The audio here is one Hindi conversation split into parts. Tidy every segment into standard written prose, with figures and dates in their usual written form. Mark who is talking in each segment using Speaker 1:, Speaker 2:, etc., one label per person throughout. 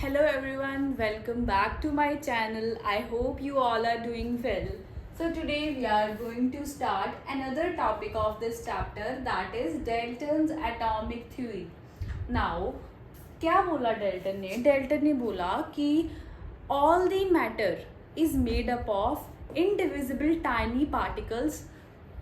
Speaker 1: Hello everyone, welcome back to my channel. I hope you all are doing well. So today we are going to start another topic of this chapter, that is Dalton's atomic theory. Now, क्या बोला डेल्टन ने? डेल्टन ने बोला कि all the matter is made up of indivisible tiny particles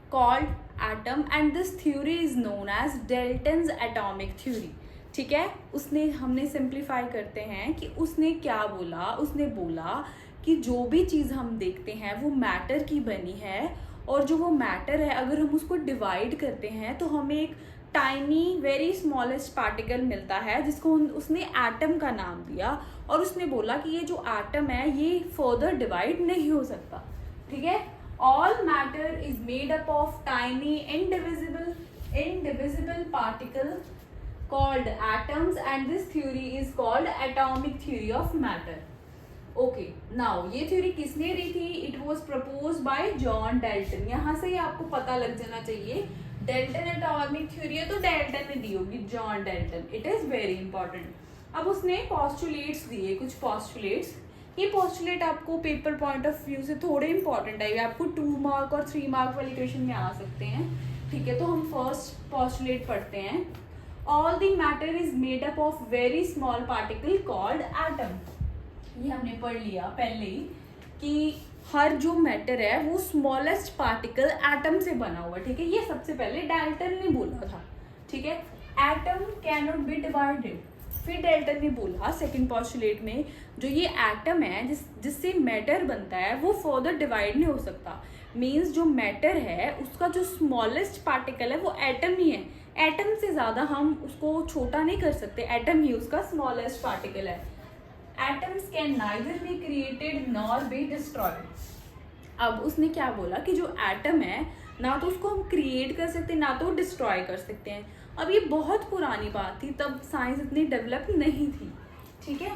Speaker 1: called atom and this theory is known as Dalton's atomic theory. ठीक है, उसने हमने सिंप्लीफाई करते हैं कि उसने क्या बोला. उसने बोला कि जो भी चीज़ हम देखते हैं वो मैटर की बनी है और जो वो मैटर है अगर हम उसको डिवाइड करते हैं तो हमें एक टाइनी वेरी स्मॉलेस्ट पार्टिकल मिलता है जिसको उसने एटम का नाम दिया. और उसने बोला कि ये जो एटम है ये फर्दर डिवाइड नहीं हो सकता. ठीक है, all matter is made up of tiny indivisible particle called atoms and this theory is called atomic theory of matter. Okay, now ये थ्योरी किसने दी थी? It was proposed by John Dalton. यहाँ से ही आपको पता लग जाना चाहिए डेल्टन एटॉमिक थ्योरी है तो डेल्टन ने दी होगी, John Dalton. It is very important. अब उसने पॉस्टुलेट्स दिए, कुछ पॉस्टुलेट्स. ये पॉस्टुलेट आपको पेपर पॉइंट ऑफ व्यू से थोड़े इंपॉर्टेंट आएंगे, आपको 2 मार्क और 3 मार्क वाली क्वेश्चन में आ सकते हैं. ठीक है, तो हम फर्स्ट पॉस्टुलेट पढ़ते हैं. All the matter is made up of very small particle called atom. ये हमने पढ़ लिया पहले ही कि हर जो मैटर है वो स्मॉलेस्ट पार्टिकल एटम से बना हुआ. ठीक है, ये सबसे पहले डाल्टन ने बोला था. ठीक है, atom can not be divided. फिर डाल्टन ने बोला सेकंड पॉस्टुलेट में जो ये एटम है जिससे मैटर बनता है वो फर्दर डिवाइड नहीं हो सकता. मीन्स जो मैटर है उसका जो स्मॉलेस्ट पार्टिकल है वो एटम ही है. एटम से ज़्यादा हम उसको छोटा नहीं कर सकते, एटम ही उसका स्मॉलेस्ट पार्टिकल है. Atoms can neither be created nor be destroyed. अब उसने क्या बोला कि जो एटम है ना तो उसको हम क्रिएट कर सकते हैं ना तो डिस्ट्रॉय कर सकते हैं. अब ये बहुत पुरानी बात थी, तब साइंस इतनी डेवलप नहीं थी. ठीक है,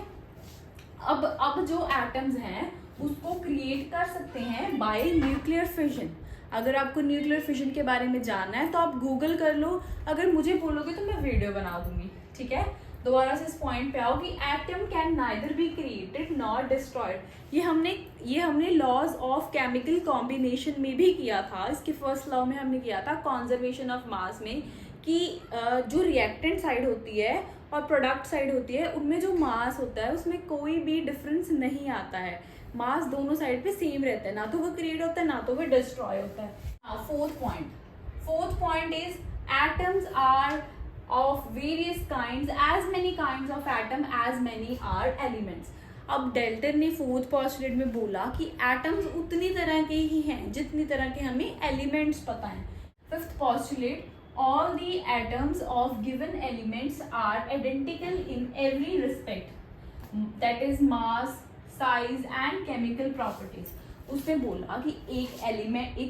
Speaker 1: अब जो एटम्स हैं उसको क्रिएट कर सकते हैं बाय न्यूक्लियर फिजन. अगर आपको न्यूक्लियर फिजन के बारे में जानना है तो आप गूगल कर लो, अगर मुझे बोलोगे तो मैं वीडियो बना दूंगी. ठीक है, दोबारा से इस पॉइंट पे आओ कि atom can neither be created nor destroyed. ये हमने लॉज ऑफ केमिकल कॉम्बिनेशन में भी किया था. इसके फर्स्ट लॉ में हमने किया था कंजर्वेशन ऑफ मास में कि जो रिएक्टेंट साइड होती है और प्रोडक्ट साइड होती है उनमें जो मास होता है उसमें कोई भी डिफरेंस नहीं आता है. मास दोनों साइड पे सेम रहता है, ना तो वो क्रिएट होता है ना तो वो डिस्ट्रॉय होता है. Fourth point is atoms are of various kinds, as many kinds of atom as many are elements. अब डेल्टन ने फोर्थ पॉस्टुलेट में बोला कि एटम्स उतनी तरह के ही हैं जितनी तरह के हमें एलिमेंट्स पता हैं. Fifth postulate, all the atoms of given elements are identical in every respect, that is mass, size and chemical properties. उसने बोला कि एक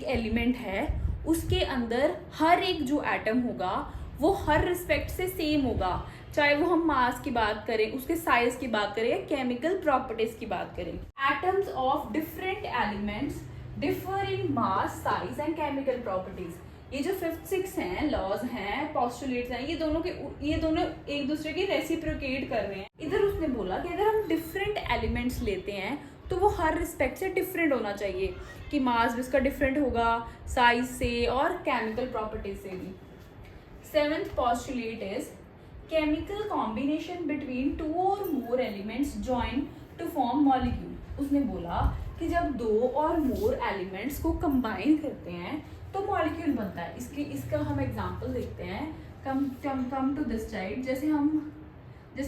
Speaker 1: एलिमेंट है उसके अंदर हर एक जो एटम होगा वो हर रिस्पेक्ट से सेम होगा, चाहे वो हम मास की बात करें, उसके साइज की बात करें या केमिकल प्रॉपर्टीज की बात करें. Atoms of different elements differ in mass, size and chemical properties. ये जो 5th 6 हैं लॉज हैं पॉस्टुलेट्स हैं ये दोनों एक दूसरे की रेसिप्रोकेट कर रहे हैं. इधर उसने बोला कि अगर हम डिफरेंट एलिमेंट्स लेते हैं तो वो हर रिस्पेक्ट से डिफरेंट होना चाहिए कि मास भी उसका डिफरेंट होगा साइज से और केमिकल प्रॉपर्टीज से भी. 7th postulate is chemical combination between 2 or more elements join to form molecule. उसने बोला कि जब 2 और more elements को combine करते हैं तो मॉलिक्यूल बनता है. इसका हम एग्जांपल देखते हैं. Come to this side. जैसे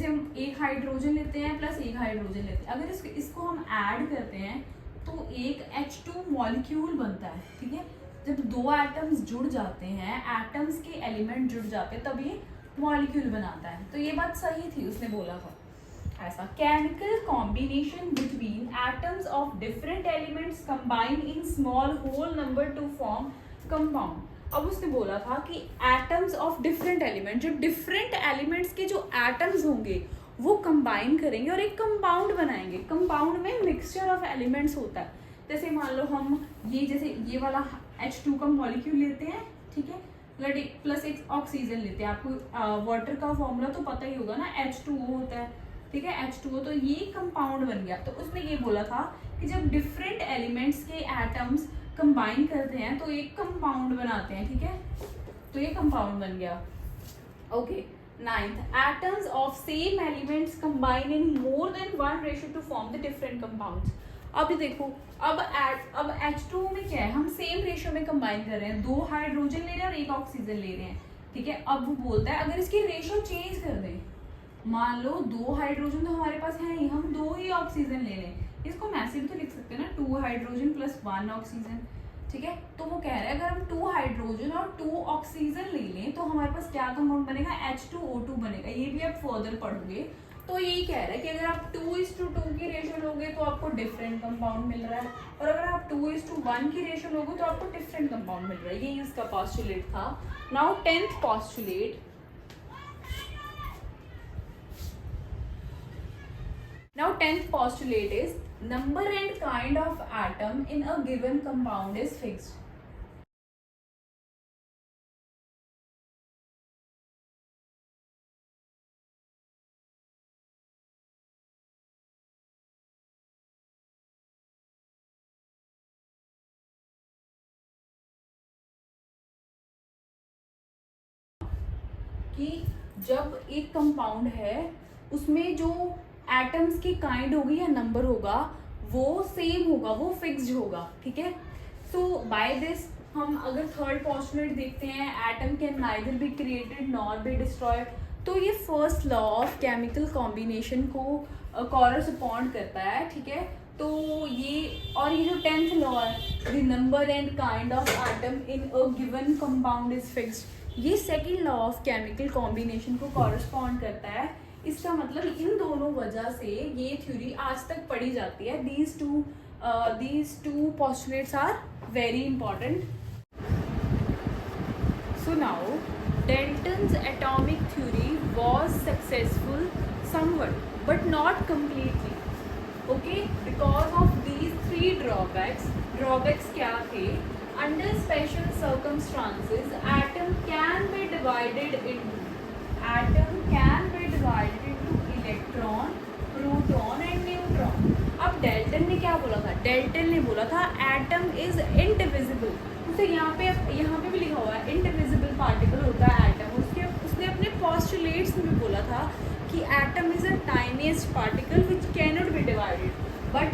Speaker 1: हम एक हाइड्रोजन लेते हैं प्लस एक हाइड्रोजन लेते हैं, अगर इसको हम ऐड करते हैं तो एक H2 मॉलिक्यूल बनता है. ठीक है, जब 2 एटम्स जुड़ जाते हैं, एटम्स के एलिमेंट जुड़ जाते हैं तब ये मॉलिक्यूल बनाता है. तो ये बात सही थी, उसने बोला था ऐसा. Chemical combination between atoms of different elements combine in small whole number to form compound. अब उसने बोला था कि एटम्स ऑफ डिफरेंट एलिमेंट, जो डिफरेंट एलिमेंट्स के जो एटम्स होंगे वो कंबाइन करेंगे और एक कंपाउंड बनाएंगे. कंपाउंड में मिक्सचर ऑफ एलिमेंट्स होता है. जैसे मान लो हम ये वाला H2 का मॉलिक्यूल लेते हैं. ठीक है, प्लस एक ऑक्सीजन लेते हैं. आपको वाटर का फॉर्मूला तो पता ही होगा ना, H2O होता है ठीक है, H2O, तो ये कंपाउंड बन गया। तो उसने ये बोला था कि जब डिफरेंट एलिमेंट्स के एटम्स कंबाइन करते हैं तो एक कंपाउंड बनाते हैं, ठीक है, तो ये कंपाउंड बन गया। Okay, ninth, atoms of same elements combine in more than one ratio two form the different compounds. अब देखो, अब H2O में क्या है, हम सेम रेशियो में कंबाइन कर रहे हैं, 2 हाइड्रोजन ले रहे हैं और 1 ऑक्सीजन ले रहे हैं, ठीक है। अब वो बोलता है अगर इसकी रेशियो चेंज कर दें, मान लो 2 हाइड्रोजन तो हमारे पास है ही, हम 2 ही ऑक्सीजन ले लें, इसको हम ऐसे भी तो लिख सकते हैं ना, 2 हाइड्रोजन प्लस 1 ऑक्सीजन, ठीक है। तो वो कह रहे हैं अगर हम 2 हाइड्रोजन और 2 ऑक्सीजन ले लें तो हमारे पास क्या कंपाउंड बनेगा, H2O2 बनेगा। ये भी आप फर्दर पढ़ोगे। तो यही कह रहा है कि अगर आप 2:2 की रेशियो लोगे तो आपको डिफरेंट कंपाउंड मिल रहा है, और अगर आप 2:1 की रेशियो लोगे तो आपको डिफरेंट कंपाउंड मिल रहा है। यही इसका पोस्टुलेट था। Now 10th postulate. Now 10th postulate is number and kind of atom in a given compound is fixed. कि जब एक कंपाउंड है उसमें जो एटम्स की काइंड होगी या नंबर होगा वो सेम होगा, वो फिक्स्ड होगा, ठीक है। सो बाय दिस हम अगर थर्ड पोस्टुलेट देखते हैं, atom can neither be created nor be destroyed, तो ये first law of chemical combination को कॉरस्पॉन्ड करता है, ठीक है। तो ये, और ये जो 10th लॉ है, the number and kind of atom in a given compound is fixed, ये second law of chemical combination को कॉरस्पॉन्ड करता है। इसका मतलब इन दोनों वजह से ये थ्योरी आज तक पढ़ी जाती है। these two postulates are very important. So now Dalton's atomic theory was successful somewhat but not completely, okay, because of these 3 drawbacks. Drawbacks क्या थे? Under special circumstances atom can be divided into electron, proton and neutron. अब डेल्टन ने क्या बोला था? डेल्टन ने बोला था एटम इज इनडिविजिबल। उसे यहाँ पे भी लिखा हुआ है इनडिविजिबल पार्टिकल होता है एटम। उसने अपने पोस्टुलेट्स में भी बोला था कि atom is a tiniest particle which can not be divided, but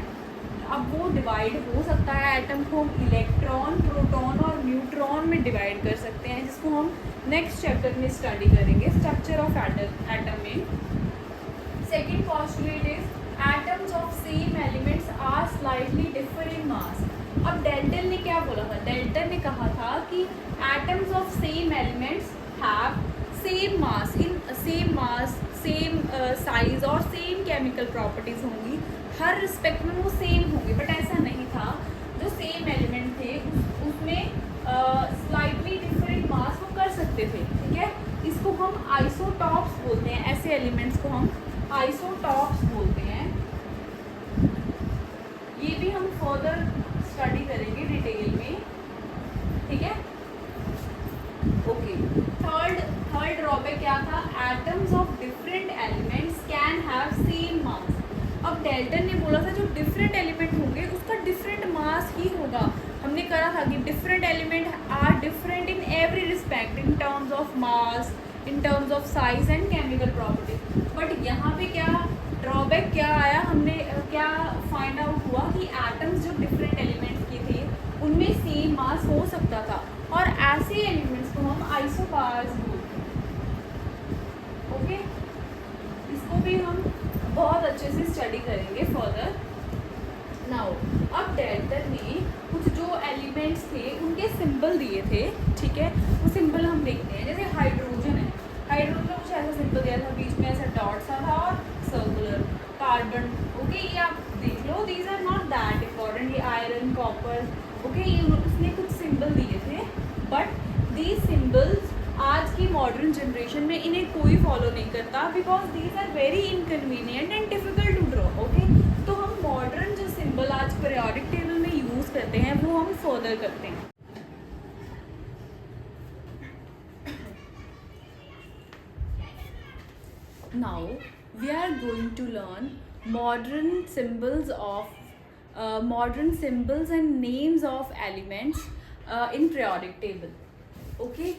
Speaker 1: अब वो डिवाइड हो सकता है। एटम को हम इलेक्ट्रॉन, प्रोटॉन और न्यूट्रॉन में डिवाइड कर सकते हैं, जिसको हम नेक्स्ट चैप्टर में स्टडी करेंगे, स्ट्रक्चर ऑफ एटम में। Second postulate is atoms of same elements are slightly differ in mass. अब डेल्टन ने क्या बोला था? डेल्टन ने कहा था कि atoms of same elements have same mass, same size और सेम केमिकल प्रॉपर्टीज होंगी, हर रिस्पेक्ट में वो सेम होंगे, बट ऐसा नहीं था। जो सेम एलिमेंट थे उसमें स्लाइटली डिफरेंट मास वो कर सकते थे, ठीक है। इसको हम आइसोटॉप्स बोलते हैं, ऐसे एलिमेंट्स को हम आइसोटॉप्स बोलते हैं। ये भी हम फर्दर स्टडी करेंगे डिटेल में, ठीक है। ओके, थर्ड ड्रॉबैक क्या था? Atoms of different elements can have same mass. अब डेल्टन ने बोला था जो डिफरेंट एलिमेंट होंगे उसका डिफरेंट मास ही होगा। हमने करा था कि different element are different in every respect, in terms of mass, in terms of size and chemical properties. But यहाँ पे क्या ड्रॉबैक क्या आया? हमने क्या फाइंड आउट हुआ कि एटम्स जो डिफरेंट एलिमेंट्स के थे उनमें सेम मास हो सकता था, और ऐसे एलिमेंट्स को हम आइसोबार्स बोलते हैं, ओके। इसको भी हम बहुत अच्छे से स्टडी करेंगे फर्दर। नाउ अब डेल्टन ने कुछ जो एलिमेंट्स थे उनके सिंबल दिए थे, ठीक है। वो सिंबल हम देखते हैं, जैसे हाइड्रोजन है, हाइड्रोजन का कुछ ऐसा सिंबल दिया था, बीच में ऐसा डॉट सा था और सर्कुलर। कार्बन, ओके, ये आप देख लो, these are not that important. ये आयरन, कॉपर, ओके, ये उसने कुछ सिंबल दिए थे, बट दीज सिंबल्स आज की मॉडर्न जनरेशन में इन्हें कोई फॉलो नहीं करता, because these are very inconvenient and difficult to draw, okay. तो हम मॉडर्न जो सिंबल आज पीरियोडिक टेबल में यूज़ करते हैं वो हम फर्दर करते हैं। Now we are going to learn modern symbols and names of elements in periodic table. Okay,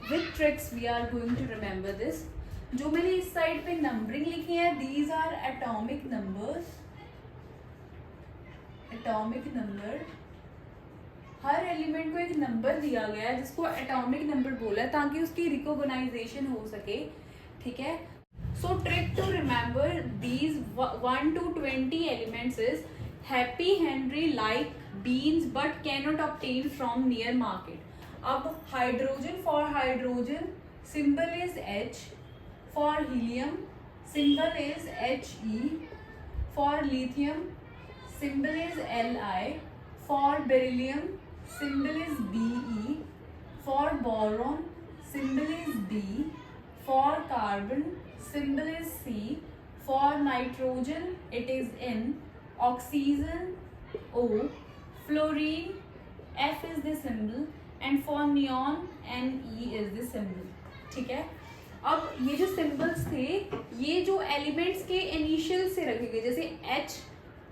Speaker 1: with tricks we are going to remember this. जो मैंने इस साइड पे नंबरिंग लिखी है, these are atomic numbers. Atomic number, her element को एक नंबर दिया गया है जिसको एटॉमिक नंबर बोला है ताकि उसकी रिकॉग्नाइजेशन हो सके. ठीक है. So trick to remember these 1 to 20 elements is happy Henry like beans but can not obtain from near market. अब hydrogen, for hydrogen symbol is H, for helium symbol is He, for lithium symbol is Li, for beryllium symbol is Be, for boron symbol is B, for carbon symbol is C, for nitrogen it is N, oxygen O, fluorine F is the symbol, and for neon Ne is the symbol. ठीक है. अब ये जो सिंबल्स थे ये जो एलिमेंट्स के इनिशियल से रखे गए, जैसे H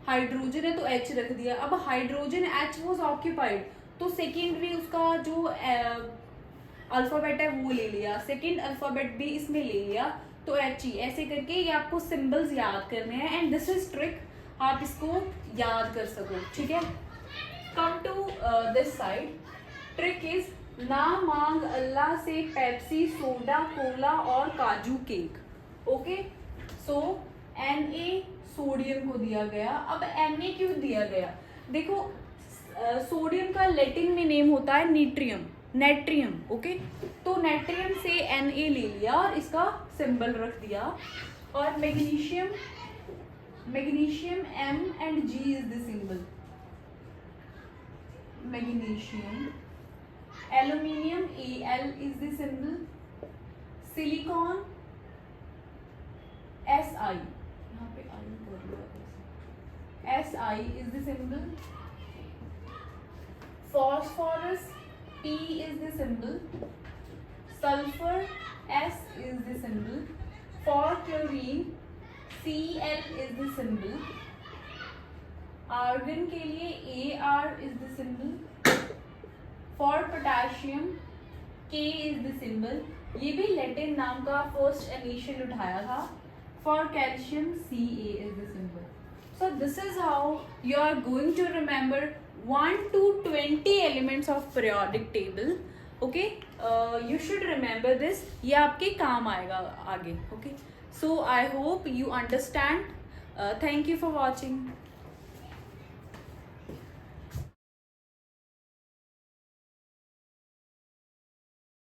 Speaker 1: हाइड्रोजन है तो H रख दिया. अब हाइड्रोजन H वॉज ऑक्यूपाइड तो सेकेंडरी उसका जो अल्फाबेट है वो ले लिया, सेकेंड अल्फाबेट भी इसमें ले लिया तो He. ऐसे करके ये आपको सिंबल्स याद करने हैं एंड दिस इज ट्रिक, आप इसको याद कर सको. ठीक है. Come to this side. Trick is ना मांग अल्लाह से पेप्सी, सोडा, कोला और काजू cake. Okay. So Na sodium को दिया गया. अब Na क्यों दिया गया? देखो सोडियम का लैटिन में नेम होता है नेट्रियम. ओके. तो नेट्रियम से Na ले लिया और इसका सिंबल रख दिया. और magnesium M and G is the symbol. Magnesium. Aluminium Al is the symbol. Silicon Si, यहाँ पे Si is the symbol. Phosphorus P is the symbol. Sulfur S is the symbol. For chlorine Cl is the symbol. Argon के लिए Ar is the symbol. For potassium K is the symbol. ये भी लैटिन नाम का फर्स्ट इनिशियल उठाया था. For calcium Ca is the symbol. So this is how you are going to remember 1 to 20 elements of periodic table. Okay, you should remember this. ये आपके काम आएगा आगे. Okay, so I hope you understand. Thank you for watching.